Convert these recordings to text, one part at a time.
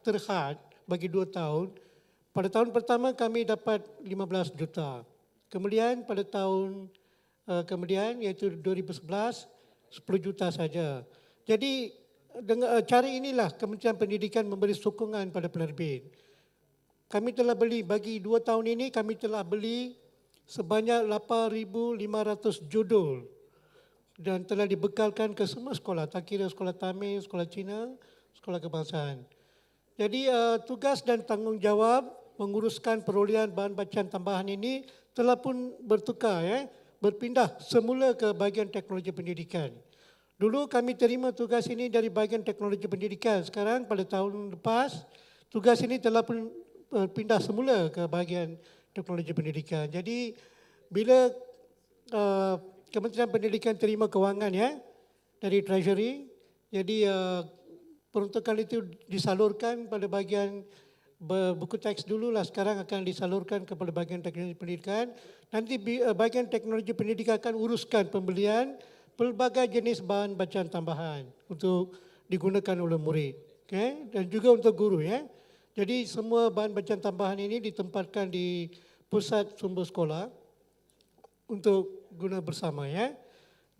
terhad bagi 2 tahun. Pada tahun pertama kami dapat 15 juta. Kemudian pada tahun kemudian iaitu 2011, 10 juta saja. Jadi dengan cara inilah Kementerian Pendidikan memberi sokongan pada penerbit. Kami telah beli, bagi 2 tahun ini kami telah beli sebanyak 8,500 judul dan telah dibekalkan ke semua sekolah, tak kira sekolah Tamil, sekolah Cina, sekolah kebangsaan. Jadi tugas dan tanggungjawab menguruskan perolehan bahan bacaan tambahan ini telah pun bertukar, berpindah semula ke bahagian teknologi pendidikan. Dulu kami terima tugas ini dari bahagian teknologi pendidikan. Sekarang pada tahun lepas, tugas ini telah pun pindah semula ke bahagian teknologi pendidikan. Jadi bila Kementerian Pendidikan terima kewangan dari Treasury, jadi peruntukan itu disalurkan pada bahagian buku teks dululah, sekarang akan disalurkan kepada bahagian teknologi pendidikan. Nanti bahagian teknologi pendidikan akan uruskan pembelian pelbagai jenis bahan bacaan tambahan untuk digunakan oleh murid, dan juga untuk guru. Jadi semua bahan bacaan tambahan ini ditempatkan di pusat sumber sekolah untuk guna bersama.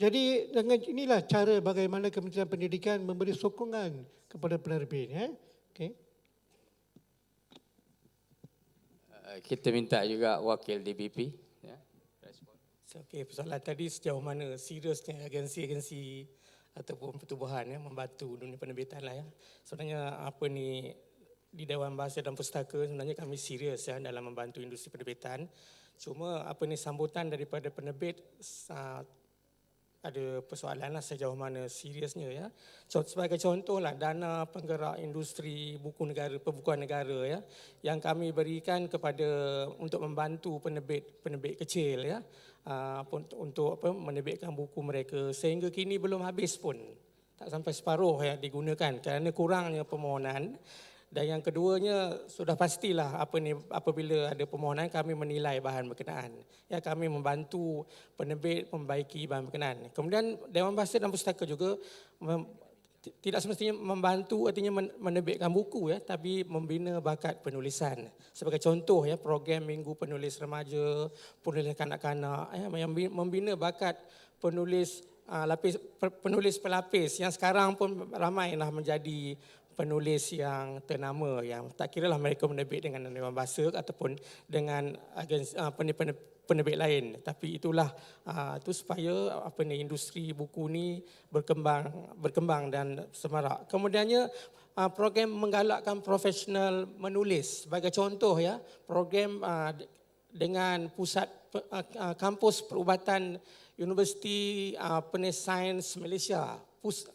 Jadi dengan inilah cara bagaimana Kementerian Pendidikan memberi sokongan kepada penerbit. Okay. Kita minta juga wakil DBP. Okey, persoalan tadi sejauh mana seriusnya agensi-agensi ataupun pertubuhan membantu dunia penerbitan lah Sebenarnya apa ni di Dewan Bahasa dan Pustaka sebenarnya kami serius dalam membantu industri penerbitan. Cuma apa ni sambutan daripada penerbit ada persoalan sejauh mana seriusnya Sebagai contohlah dana penggerak industri buku negara, perbukuan negara yang kami berikan kepada untuk membantu penerbit kecil untuk menerbitkan buku mereka sehingga kini belum habis pun. Tak sampai separuh digunakan kerana kurangnya permohonan. Dan yang keduanya sudah pastilah apabila ada permohonan kami menilai bahan berkenaan. Kami membantu penerbit membaiki bahan berkenaan. Kemudian Dewan Bahasa dan Pustaka juga tidak semestinya membantu artinya menerbitkan buku tapi membina bakat penulisan. Sebagai contoh program Minggu Penulis Remaja, penulis kanak-kanak yang membina bakat penulis penulis pelapis yang sekarang pun ramailah menjadi penulis yang ternama yang tak kiralah mereka menerbit dengan Dewan Bahasa ataupun dengan agensi penerbit lain, tapi itulah itu supaya industri buku ni berkembang dan semarak. Kemudiannya program menggalakkan profesional menulis. Sebagai contoh program dengan pusat kampus perubatan Universiti Penulis Sains Malaysia,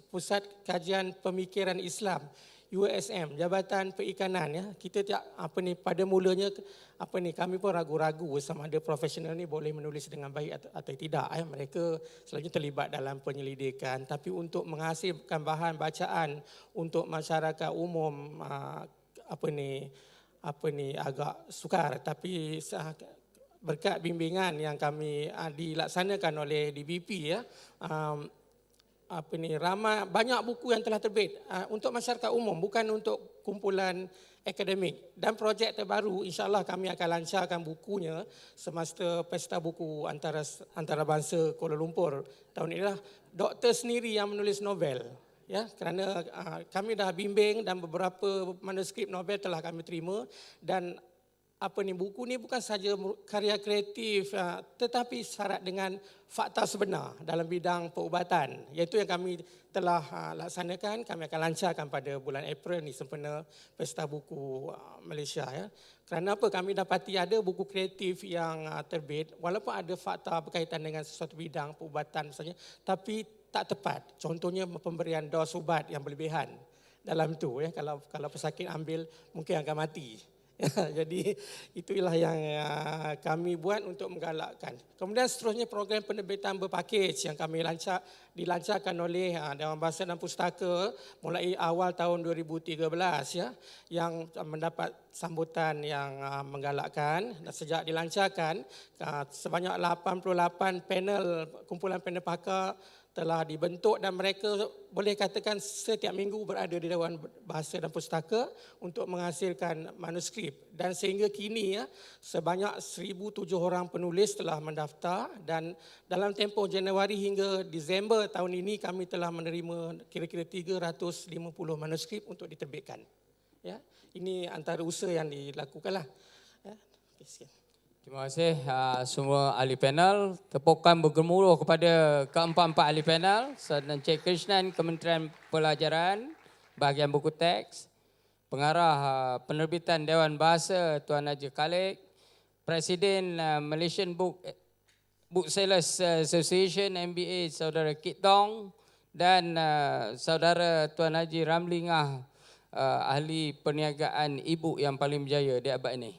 Pusat Kajian Pemikiran Islam USM, Jabatan Perikanan kita pada mulanya kami pun ragu-ragu sama ada profesional ni boleh menulis dengan baik atau tidak. Mereka selalunya terlibat dalam penyelidikan, tapi untuk menghasilkan bahan bacaan untuk masyarakat umum agak sukar. Tapi berkat bimbingan yang kami dilaksanakan oleh DBP banyak buku yang telah terbit untuk masyarakat umum, bukan untuk kumpulan akademik. Dan projek terbaru insya-Allah kami akan lancarkan bukunya semasa Pesta Buku Antarabangsa Kuala Lumpur tahun inilah. Doktor sendiri yang menulis novel kerana kami dah bimbing dan beberapa manuskrip novel telah kami terima. Dan buku ni bukan saja karya kreatif tetapi syarat dengan fakta sebenar dalam bidang perubatan, iaitu yang kami telah laksanakan. Kami akan lancarkan pada bulan April ni sempena Pesta Buku Malaysia. Kerana kami dapati ada buku kreatif yang terbit walaupun ada fakta berkaitan dengan sesuatu bidang perubatan misalnya, tapi tak tepat. Contohnya pemberian dos ubat yang berlebihan dalam tu kalau pesakit ambil mungkin akan mati. Jadi itulah yang kami buat untuk menggalakkan. Kemudian seterusnya program penerbitan berpakej yang kami dilancarkan oleh Dewan Bahasa dan Pustaka mulai awal tahun 2013 yang mendapat sambutan yang menggalakkan. Dan sejak dilancarkan sebanyak 88 panel, kumpulan panel pakar telah dibentuk dan mereka boleh katakan setiap minggu berada di Dewan Bahasa dan Pustaka untuk menghasilkan manuskrip. Dan sehingga kini sebanyak 1,007 orang penulis telah mendaftar dan dalam tempoh Januari hingga Disember tahun ini kami telah menerima kira-kira 350 manuskrip untuk diterbitkan. Ya, ini antara usaha yang dilakukanlah. Ya, okay, sekian. Terima kasih semua ahli panel. Tepukan bergemuruh kepada keempat-empat ahli panel. Saudara Encik Krishnan, Kementerian Pelajaran, bahagian buku teks. Pengarah penerbitan Dewan Bahasa, Tuan Haji Khalid. Presiden Malaysian Booksellers Association, MBA, Saudara Kit Tong. Dan Saudara Tuan Haji Ramli Ngah, ahli perniagaan ibu yang paling berjaya di abad ini.